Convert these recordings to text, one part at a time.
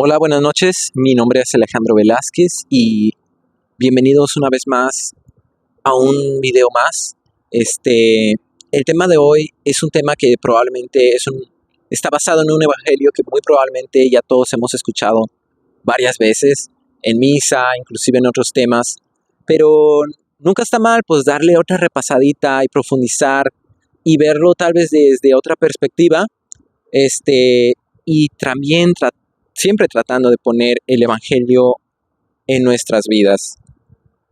Hola, buenas noches. Mi nombre es Alejandro Velázquez y bienvenidos una vez más a un video más. El tema de hoy es un tema que probablemente está basado en un evangelio que muy probablemente ya todos hemos escuchado varias veces en misa, inclusive en otros temas, pero nunca está mal pues darle otra repasadita y profundizar y verlo tal vez desde otra perspectiva, y también siempre tratando de poner el evangelio en nuestras vidas,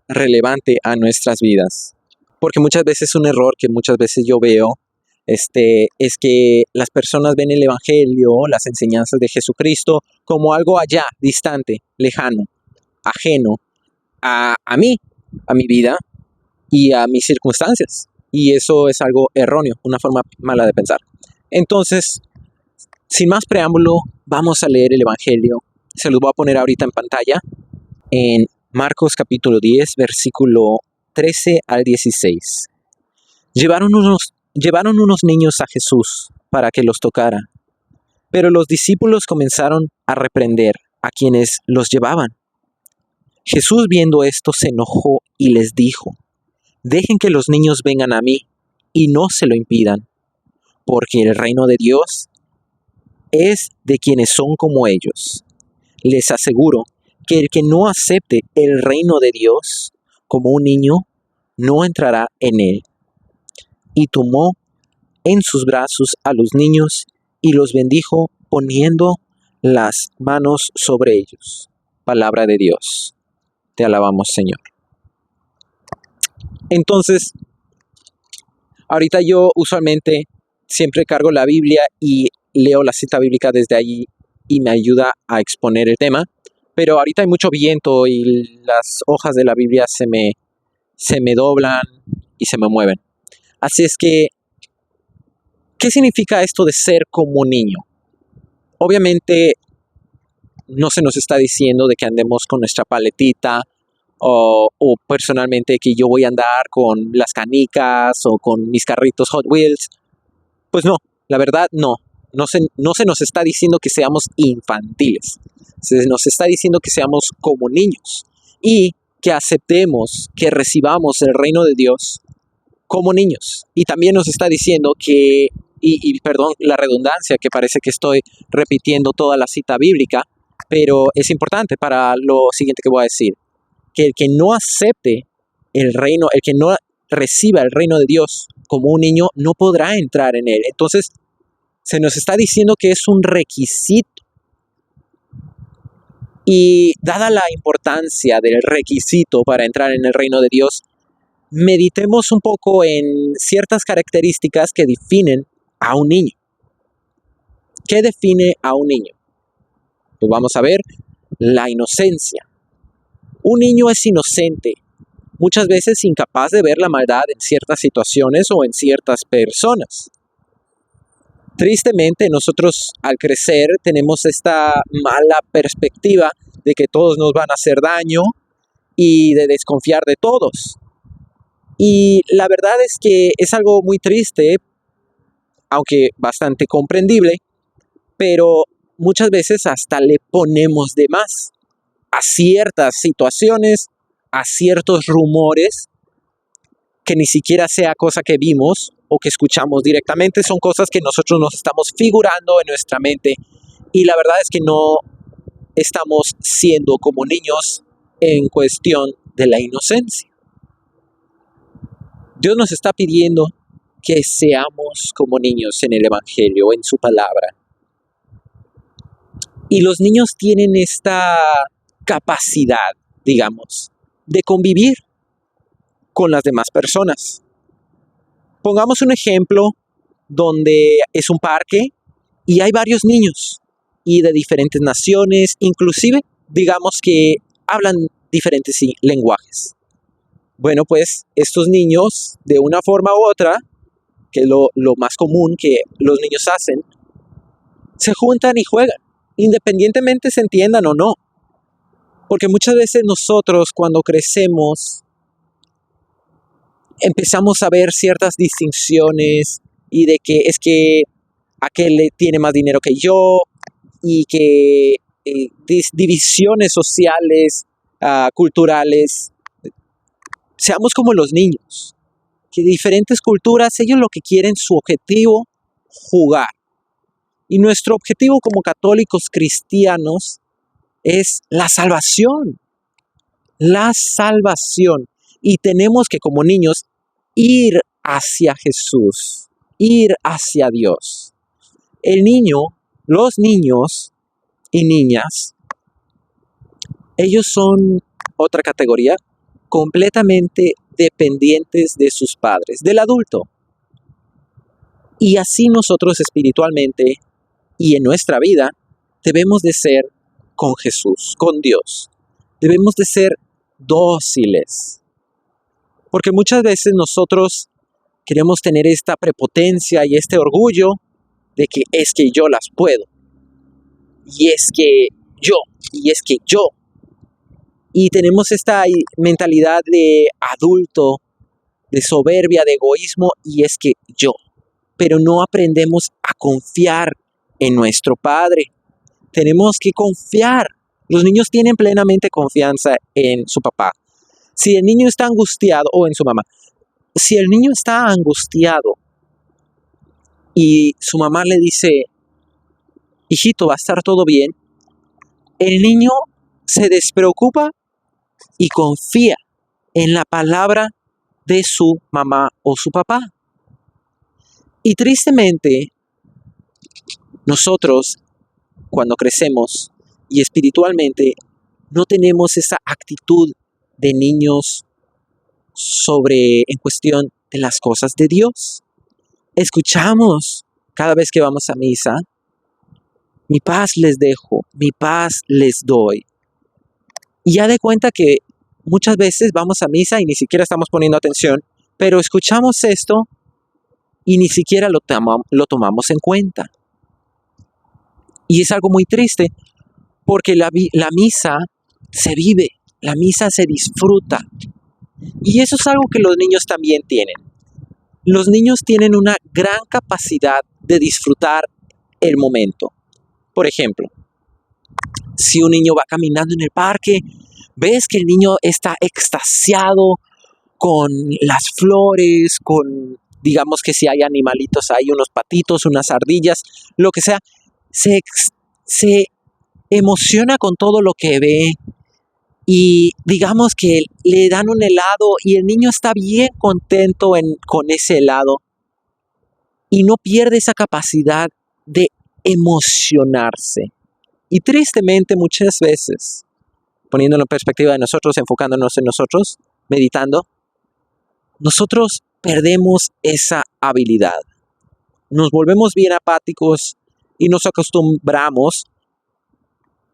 relevante a nuestras vidas. Porque muchas veces un error que muchas veces yo veo, es que las personas ven el evangelio, las enseñanzas de Jesucristo, como algo allá, distante, lejano, ajeno a mí, a mi vida y a mis circunstancias. Y eso es algo erróneo, una forma mala de pensar. Entonces, sin más preámbulo, vamos a leer el evangelio. Se los voy a poner ahorita en pantalla en Marcos capítulo 10, versículo 13 al 16. Llevaron unos niños a Jesús para que los tocara, pero los discípulos comenzaron a reprender a quienes los llevaban. Jesús, viendo esto, se enojó y les dijo: dejen que los niños vengan a mí y no se lo impidan, porque el reino de Dios es de quienes son como ellos. Les aseguro que el que no acepte el reino de Dios como un niño, no entrará en él. Y tomó en sus brazos a los niños y los bendijo poniendo las manos sobre ellos. Palabra de Dios. Te alabamos, Señor. Entonces, ahorita yo usualmente siempre cargo la Biblia y leo la cita bíblica desde allí y me ayuda a exponer el tema, pero ahorita hay mucho viento y las hojas de la Biblia se me doblan y se me mueven. Así es que, ¿qué significa esto de ser como niño? Obviamente no se nos está diciendo de que andemos con nuestra paletita o personalmente que yo voy a andar con las canicas o con mis carritos Hot Wheels. Pues no, la verdad no. No se nos está diciendo que seamos infantiles. Se nos está diciendo que seamos como niños y que aceptemos, que recibamos el reino de Dios como niños. Y también nos está diciendo que, y perdón la redundancia, que parece que estoy repitiendo toda la cita bíblica, pero es importante para lo siguiente que voy a decir, que el que no acepte el reino, el que no reciba el reino de Dios como un niño, no podrá entrar en él. Entonces, se nos está diciendo que es un requisito. Y dada la importancia del requisito para entrar en el reino de Dios, meditemos un poco en ciertas características que definen a un niño. ¿Qué define a un niño? Pues vamos a ver la inocencia. Un niño es inocente, muchas veces incapaz de ver la maldad en ciertas situaciones o en ciertas personas. Tristemente, nosotros al crecer tenemos esta mala perspectiva de que todos nos van a hacer daño y de desconfiar de todos. Y la verdad es que es algo muy triste, aunque bastante comprendible, pero muchas veces hasta le ponemos de más a ciertas situaciones, a ciertos rumores, que ni siquiera sea cosa que vimos o que escuchamos directamente, son cosas que nosotros nos estamos figurando en nuestra mente, y la verdad es que no estamos siendo como niños en cuestión de la inocencia. Dios nos está pidiendo que seamos como niños en el evangelio, en su palabra. Y los niños tienen esta capacidad, digamos, de convivir con las demás personas. Pongamos un ejemplo donde es un parque y hay varios niños y de diferentes naciones, inclusive digamos que hablan diferentes lenguajes. Bueno, pues estos niños, de una forma u otra, que es lo más común que los niños hacen, se juntan y juegan, independientemente se entiendan o no. Porque muchas veces nosotros cuando crecemos empezamos a ver ciertas distinciones y de que es que aquel tiene más dinero que yo y que divisiones sociales, culturales. Seamos como los niños, que diferentes culturas, ellos lo que quieren, su objetivo, jugar. Y nuestro objetivo como católicos cristianos es la salvación. La salvación. Y tenemos que, como niños, ir hacia Jesús, ir hacia Dios. El niño, los niños y niñas, ellos son otra categoría completamente dependientes de sus padres, del adulto. Y así nosotros espiritualmente y en nuestra vida debemos de ser con Jesús, con Dios. Debemos de ser dóciles. Porque muchas veces nosotros queremos tener esta prepotencia y este orgullo de que es que yo las puedo. Y es que yo. Y tenemos esta mentalidad de adulto, de soberbia, de egoísmo, y es que yo. Pero no aprendemos a confiar en nuestro Padre. Tenemos que confiar. Los niños tienen plenamente confianza en su papá. Si el niño está angustiado, o en su mamá, si el niño está angustiado y su mamá le dice, hijito, va a estar todo bien, el niño se despreocupa y confía en la palabra de su mamá o su papá. Y tristemente, nosotros, cuando crecemos y espiritualmente, no tenemos esa actitud de niños en cuestión de las cosas de Dios. Escuchamos cada vez que vamos a misa, mi paz les dejo, mi paz les doy. Y ya de cuenta que muchas veces vamos a misa y ni siquiera estamos poniendo atención, pero escuchamos esto y ni siquiera lo tomamos en cuenta. Y es algo muy triste, porque la misa se vive, la misa se disfruta. Y eso es algo que los niños también tienen. Los niños tienen una gran capacidad de disfrutar el momento. Por ejemplo, si un niño va caminando en el parque, ves que el niño está extasiado con las flores, digamos que si hay animalitos, hay unos patitos, unas ardillas, lo que sea, se emociona con todo lo que ve. Y digamos que le dan un helado y el niño está bien contento con ese helado y no pierde esa capacidad de emocionarse. Y tristemente muchas veces, poniéndolo en perspectiva de nosotros, enfocándonos en nosotros, meditando, nosotros perdemos esa habilidad. Nos volvemos bien apáticos y nos acostumbramos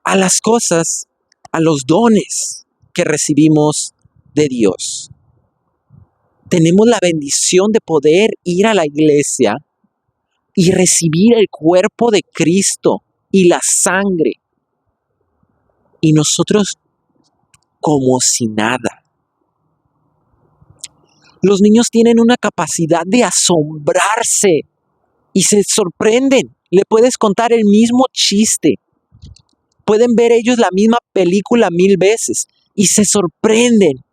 a las cosas, a los dones que recibimos de Dios. Tenemos la bendición de poder ir a la iglesia y recibir el cuerpo de Cristo y la sangre. Y nosotros como si nada. Los niños tienen una capacidad de asombrarse y se sorprenden. Le puedes contar el mismo chiste. Pueden ver ellos la misma película 1000 veces y se sorprenden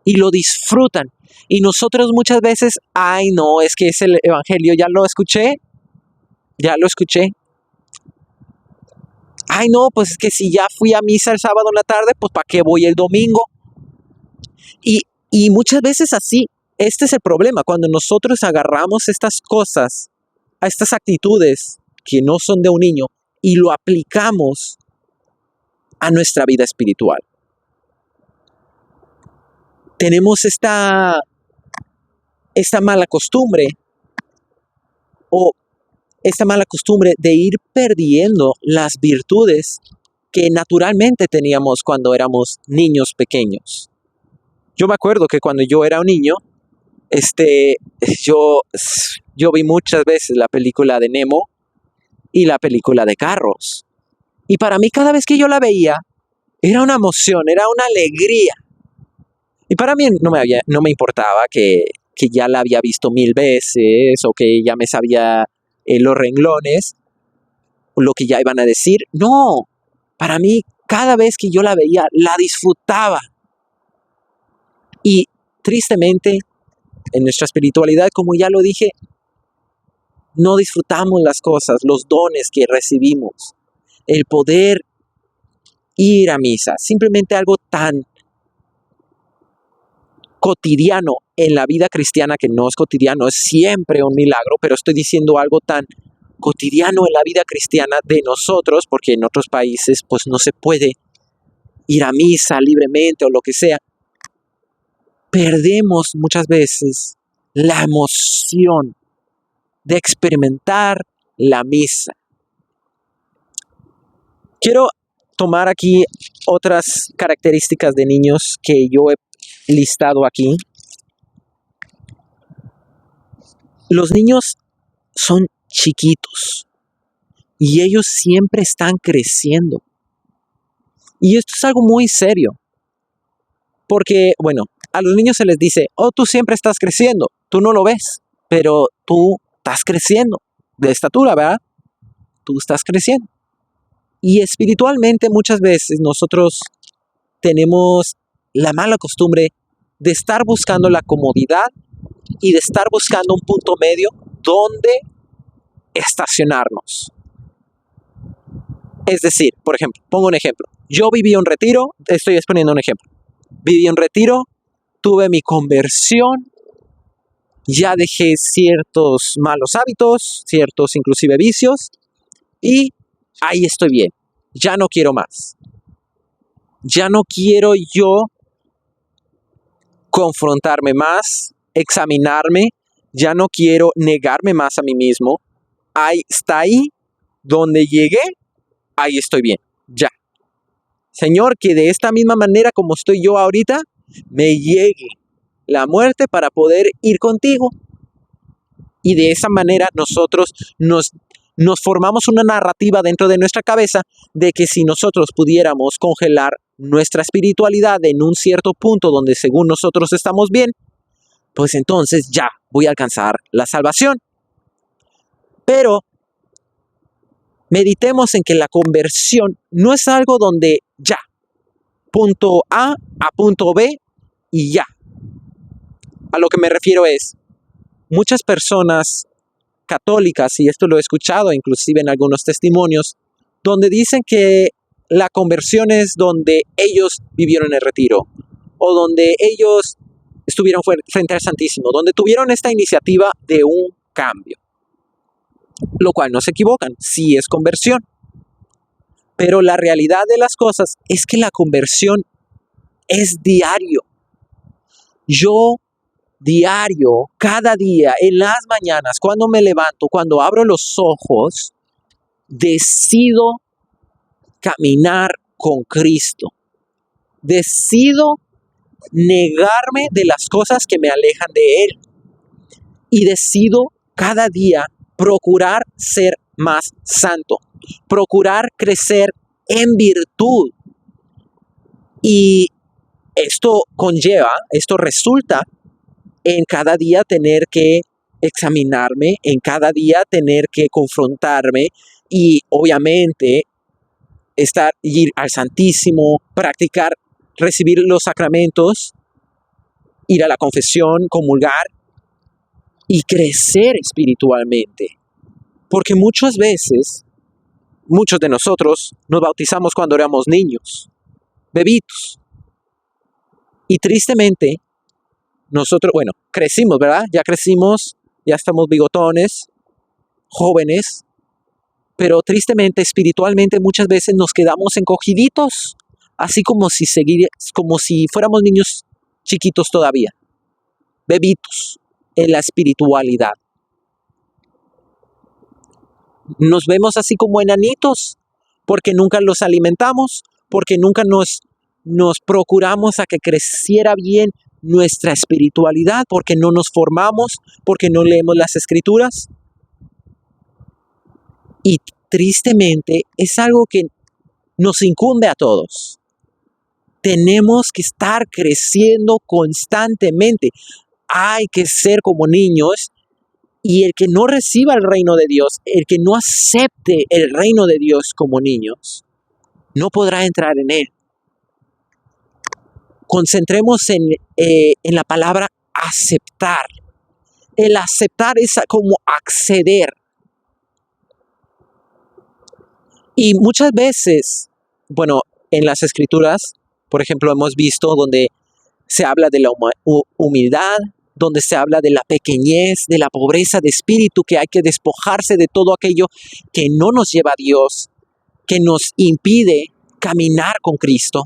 y lo disfrutan. Y nosotros muchas veces, ay no, es que es el evangelio, ya lo escuché. Ay no, pues es que si ya fui a misa el sábado en la tarde, pues ¿para qué voy el domingo? Y muchas veces así, este es el problema, cuando nosotros agarramos estas cosas, a estas actitudes que no son de un niño, y lo aplicamos a nuestra vida espiritual. Tenemos esta mala costumbre de ir perdiendo las virtudes que naturalmente teníamos cuando éramos niños pequeños. Yo me acuerdo que cuando yo era un niño, yo vi muchas veces la película de Nemo y la película de Carros. Y para mí cada vez que yo la veía, era una emoción, era una alegría. Y para mí no me importaba que ya la había visto 1000 veces o que ya me sabía los renglones, lo que ya iban a decir. No, para mí, cada vez que yo la veía, la disfrutaba. Y tristemente, en nuestra espiritualidad, como ya lo dije, no disfrutamos las cosas, los dones que recibimos, el poder ir a misa, simplemente algo tan cotidiano en la vida cristiana, que no es cotidiano, es siempre un milagro, pero estoy diciendo algo tan cotidiano en la vida cristiana de nosotros, porque en otros países pues no se puede ir a misa libremente o lo que sea. Perdemos muchas veces la emoción de experimentar la misa. Quiero tomar aquí otras características de niños que yo he listado aquí. Los niños son chiquitos y ellos siempre están creciendo. Y esto es algo muy serio. Porque, bueno, a los niños se les dice, oh, tú siempre estás creciendo, tú no lo ves, pero tú estás creciendo de estatura, ¿verdad? Tú estás creciendo. Y espiritualmente muchas veces nosotros tenemos la mala costumbre de estar buscando la comodidad y de estar buscando un punto medio donde estacionarnos. Es decir, por ejemplo, pongo un ejemplo. Yo viví un retiro, estoy exponiendo un ejemplo. Viví un retiro, tuve mi conversión, ya dejé ciertos malos hábitos, ciertos inclusive vicios, y ahí estoy bien. Ya no quiero más. Ya no quiero yo confrontarme más, examinarme, ya no quiero negarme más a mí mismo. Está ahí donde llegué, ahí estoy bien, ya. Señor, que de esta misma manera como estoy yo ahorita, me llegue la muerte para poder ir contigo. Y de esa manera nosotros nos formamos una narrativa dentro de nuestra cabeza de que si nosotros pudiéramos congelar nuestra espiritualidad en un cierto punto donde según nosotros estamos bien, pues entonces ya voy a alcanzar la salvación. Pero meditemos en que la conversión no es algo donde ya, punto A punto B y ya. A lo que me refiero es, muchas personas católicas, y esto lo he escuchado inclusive en algunos testimonios, donde dicen que la conversión es donde ellos vivieron el retiro, o donde ellos estuvieron frente al Santísimo, donde tuvieron esta iniciativa de un cambio. Lo cual no se equivocan, sí es conversión. Pero la realidad de las cosas es que la conversión es diario. Yo diario, cada día, en las mañanas, cuando me levanto, cuando abro los ojos, decido caminar con Cristo. Decido negarme de las cosas que me alejan de Él. Y decido cada día procurar ser más santo, procurar crecer en virtud. Y esto resulta en cada día tener que examinarme, en cada día tener que confrontarme y obviamente ir al Santísimo, practicar, recibir los sacramentos, ir a la confesión, comulgar y crecer espiritualmente. Porque muchas veces, muchos de nosotros nos bautizamos cuando éramos niños, bebitos. Y tristemente, nosotros, crecimos, ¿verdad? Ya crecimos, ya estamos bigotones, jóvenes, pero tristemente, espiritualmente, muchas veces nos quedamos encogiditos, así como si fuéramos niños chiquitos todavía, bebitos en la espiritualidad. Nos vemos así como enanitos, porque nunca los alimentamos, porque nunca nos procuramos a que creciera bien nuestra espiritualidad, porque no nos formamos, porque no leemos las escrituras. Y tristemente es algo que nos incumbe a todos. Tenemos que estar creciendo constantemente. Hay que ser como niños, y el que no reciba el reino de Dios, el que no acepte el reino de Dios como niños, no podrá entrar en él. Concentremos en la palabra aceptar. El aceptar es como acceder. Y muchas veces, bueno, en las escrituras, por ejemplo, hemos visto donde se habla de la humildad, donde se habla de la pequeñez, de la pobreza de espíritu, que hay que despojarse de todo aquello que no nos lleva a Dios, que nos impide caminar con Cristo.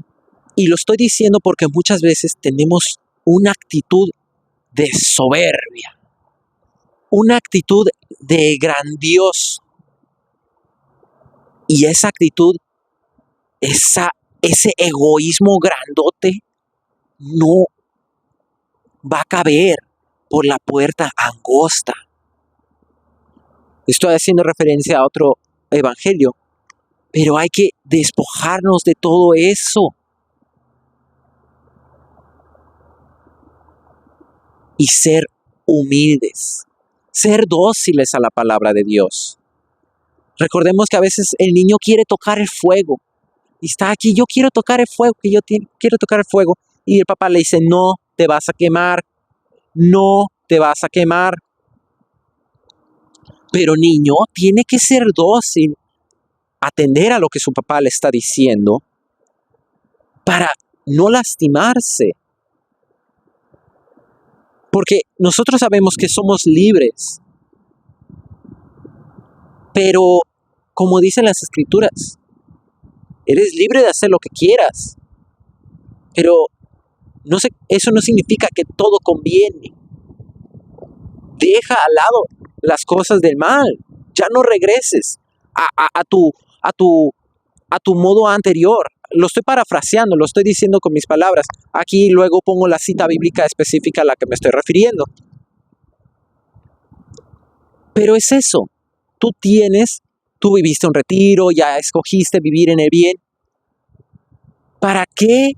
Y lo estoy diciendo porque muchas veces tenemos una actitud de soberbia, una actitud de grandioso. Y esa actitud, ese egoísmo grandote, no va a caber por la puerta angosta. Estoy haciendo referencia a otro evangelio, pero hay que despojarnos de todo eso y ser humildes, ser dóciles a la palabra de Dios. Recordemos que a veces el niño quiere tocar el fuego y está aquí, yo quiero tocar el fuego, quiero tocar el fuego, y el papá le dice, no te vas a quemar, no te vas a quemar. Pero niño tiene que ser dócil, atender a lo que su papá le está diciendo para no lastimarse. Porque nosotros sabemos que somos libres, pero como dicen las escrituras, eres libre de hacer lo que quieras, pero eso no significa que todo conviene. Deja al lado las cosas del mal, ya no regreses a tu modo anterior. Lo estoy parafraseando, lo estoy diciendo con mis palabras. Aquí luego pongo la cita bíblica específica a la que me estoy refiriendo. Pero es eso, tú viviste un retiro, ya escogiste vivir en el bien. ¿Para qué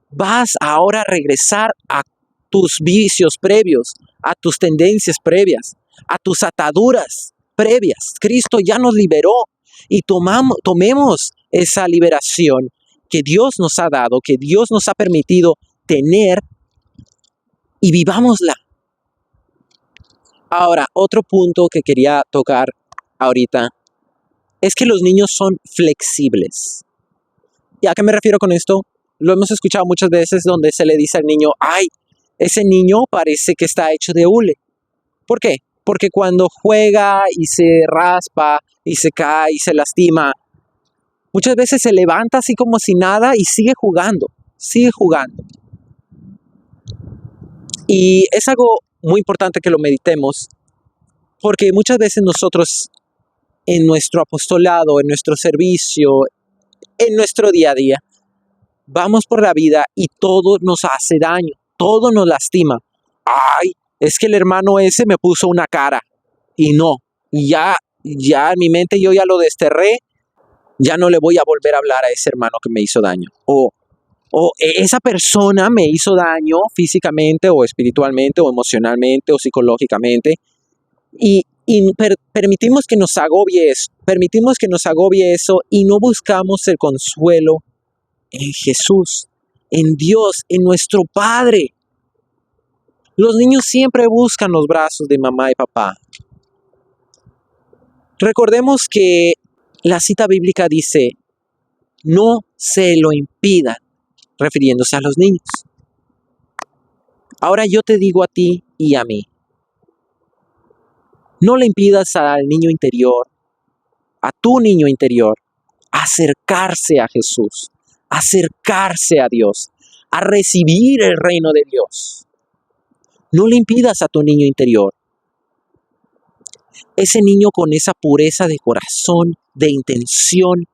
vas ahora a regresar a tus vicios previos, a tus tendencias previas, a tus ataduras previas? Cristo ya nos liberó y tomemos esa liberación que Dios nos ha dado, que Dios nos ha permitido tener, y vivámosla. Ahora, otro punto que quería tocar ahorita es que los niños son flexibles. ¿Y a qué me refiero con esto? Lo hemos escuchado muchas veces donde se le dice al niño, ay, ese niño parece que está hecho de hule. ¿Por qué? Porque cuando juega y se raspa y se cae y se lastima, muchas veces se levanta así como si nada y sigue jugando. Y es algo muy importante que lo meditemos, porque muchas veces nosotros en nuestro apostolado, en nuestro servicio, en nuestro día a día, vamos por la vida y todo nos hace daño, todo nos lastima. Ay, es que el hermano ese me puso una cara y ya en mi mente yo ya lo desterré, ya no le voy a volver a hablar a ese hermano que me hizo daño. O esa persona me hizo daño físicamente o espiritualmente o emocionalmente o psicológicamente, y permitimos que nos agobie eso y no buscamos el consuelo en Jesús, en Dios, en nuestro Padre. Los niños siempre buscan los brazos de mamá y papá. Recordemos que la cita bíblica dice, no se lo impidan, refiriéndose a los niños. Ahora yo te digo a ti y a mí, no le impidas al niño interior, a tu niño interior, acercarse a Jesús, acercarse a Dios, a recibir el reino de Dios. No le impidas a tu niño interior. Ese niño con esa pureza de corazón, de intención,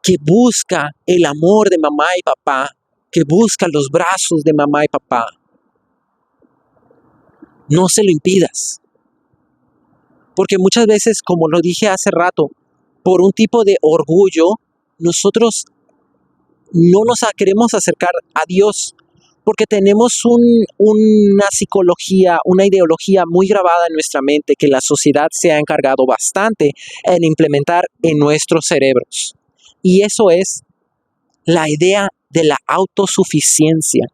que busca el amor de mamá y papá, que busca los brazos de mamá y papá. No se lo impidas. Porque muchas veces, como lo dije hace rato, por un tipo de orgullo, nosotros no nos queremos acercar a Dios, porque tenemos una psicología, una ideología muy grabada en nuestra mente que la sociedad se ha encargado bastante en implementar en nuestros cerebros. Y eso es la idea de la autosuficiencia.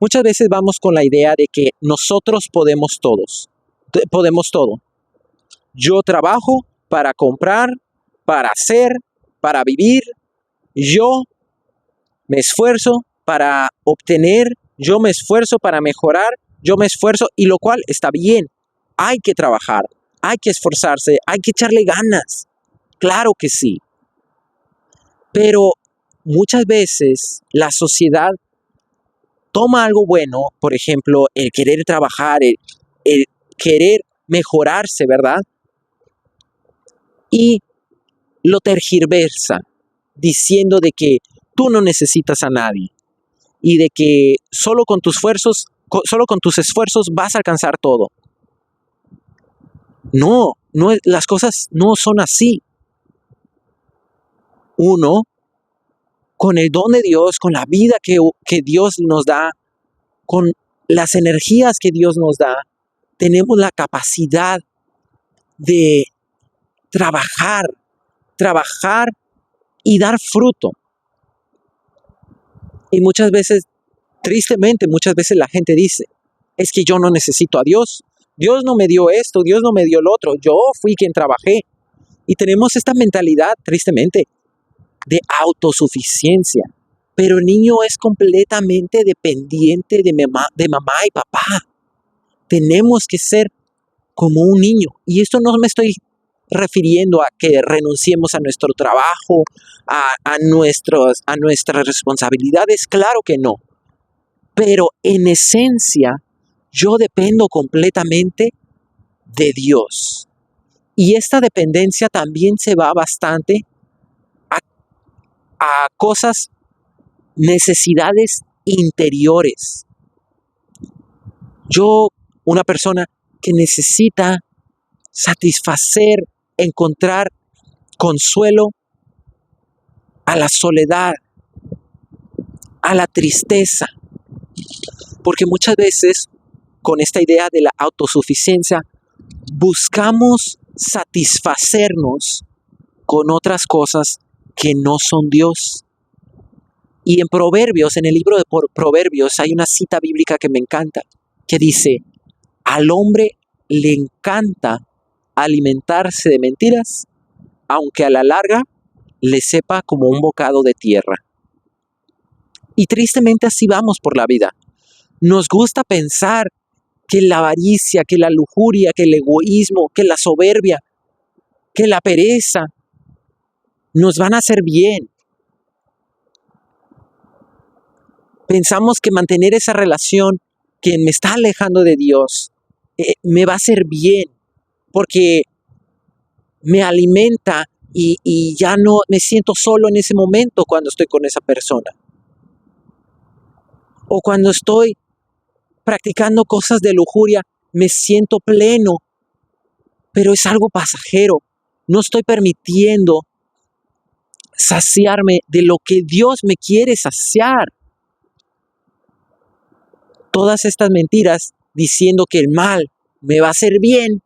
Muchas veces vamos con la idea de que nosotros podemos todo. Yo trabajo para comprar, para hacer, para vivir. Yo me esfuerzo para obtener, yo me esfuerzo para mejorar, yo me esfuerzo, y lo cual está bien. Hay que trabajar, hay que esforzarse, hay que echarle ganas. Claro que sí. Pero muchas veces la sociedad toma algo bueno, por ejemplo, el querer trabajar, el querer mejorarse, ¿verdad? Y lo tergiversa, diciendo de que tú no necesitas a nadie y de que solo con tus esfuerzos vas a alcanzar todo. No, las cosas no son así. Uno, con el don de Dios, con la vida que Dios nos da, con las energías que Dios nos da, tenemos la capacidad de trabajar y dar fruto. Y muchas veces, tristemente, la gente dice, es que yo no necesito a Dios. Dios no me dio esto, Dios no me dio lo otro, yo fui quien trabajé. Y tenemos esta mentalidad, tristemente, de autosuficiencia. Pero el niño es completamente dependiente de mamá y papá. Tenemos que ser como un niño. Y esto no me estoy refiriendo a que renunciemos a nuestro trabajo, a nuestras responsabilidades. Claro que no. Pero en esencia, yo dependo completamente de Dios. Y esta dependencia también se va bastante a cosas, necesidades interiores. Yo, una persona que necesita satisfacer, encontrar consuelo a la soledad, a la tristeza, porque muchas veces con esta idea de la autosuficiencia buscamos satisfacernos con otras cosas que no son Dios. Y en Proverbios, en el libro de Proverbios, hay una cita bíblica que me encanta, que dice, al hombre le encanta alimentarse de mentiras, aunque a la larga le sepa como un bocado de tierra. Y tristemente así vamos por la vida. Nos gusta pensar que la avaricia, que la lujuria, que el egoísmo, que la soberbia, que la pereza nos van a hacer bien. Pensamos que mantener esa relación que me está alejando de Dios me va a hacer bien, porque me alimenta y ya no me siento solo en ese momento cuando estoy con esa persona. O cuando estoy practicando cosas de lujuria, me siento pleno, pero es algo pasajero. No estoy permitiendo saciarme de lo que Dios me quiere saciar. Todas estas mentiras diciendo que el mal me va a hacer bien,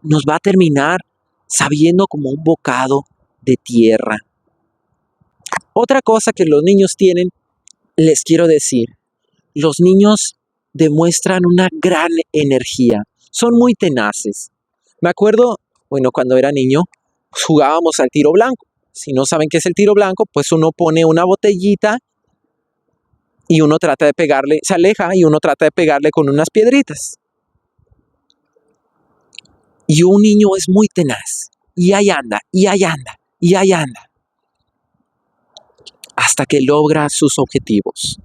nos va a terminar sabiendo como un bocado de tierra. Otra cosa que los niños tienen, les quiero decir, los niños demuestran una gran energía, son muy tenaces. Me acuerdo, cuando era niño, jugábamos al tiro blanco. Si no saben qué es el tiro blanco, pues uno pone una botellita y uno trata de pegarle, se aleja y uno trata de pegarle con unas piedritas. Y un niño es muy tenaz, y ahí anda, y ahí anda, y ahí anda, hasta que logra sus objetivos.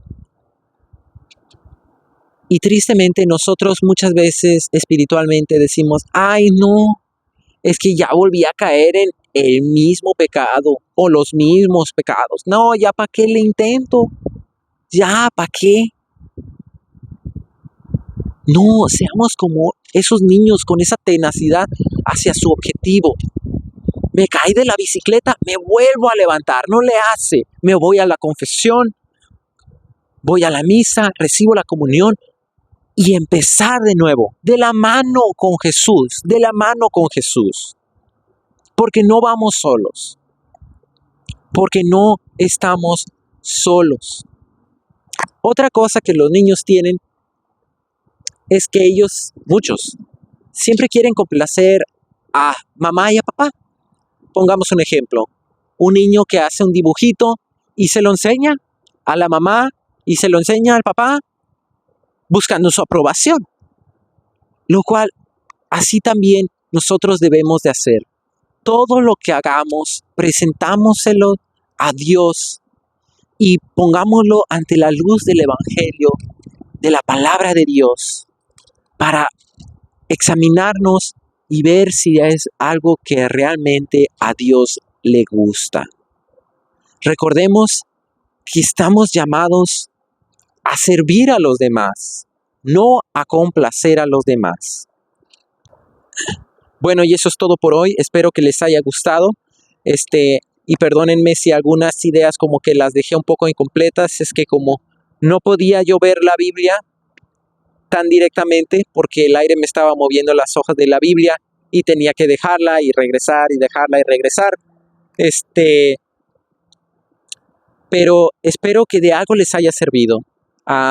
Y tristemente nosotros muchas veces espiritualmente decimos, ay no, es que ya volví a caer en el mismo pecado o los mismos pecados. No, ya para qué le intento, ya para qué. No, seamos como esos niños con esa tenacidad hacia su objetivo. Me caí de la bicicleta, me vuelvo a levantar, no le hace. Me voy a la confesión, voy a la misa, recibo la comunión y empezar de nuevo, de la mano con Jesús, porque no vamos solos. porque no estamos solos. Otra cosa que los niños tienen es que ellos, muchos, siempre quieren complacer a mamá y a papá. Pongamos un ejemplo, un niño que hace un dibujito y se lo enseña a la mamá y se lo enseña al papá buscando su aprobación, lo cual así también nosotros debemos de hacer. Todo lo que hagamos, presentámoselo a Dios y pongámoslo ante la luz del Evangelio, de la palabra de Dios, para examinarnos y ver si es algo que realmente a Dios le gusta. Recordemos que estamos llamados a servir a los demás, no a complacer a los demás. Bueno, y eso es todo por hoy. Espero que les haya gustado. Y perdónenme si algunas ideas como que las dejé un poco incompletas. Es que como no podía yo ver la Biblia tan directamente porque el aire me estaba moviendo las hojas de la Biblia y tenía que dejarla y regresar y dejarla y regresar. Pero espero que de algo les haya servido.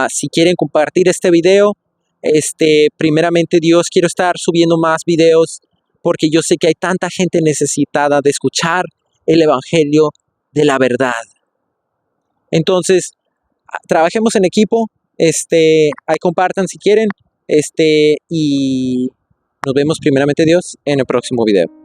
Si quieren compartir este video, primeramente Dios, quiero estar subiendo más videos porque yo sé que hay tanta gente necesitada de escuchar el Evangelio de la verdad. Entonces, trabajemos en equipo, ahí compartan si quieren, y nos vemos primeramente Dios en el próximo video.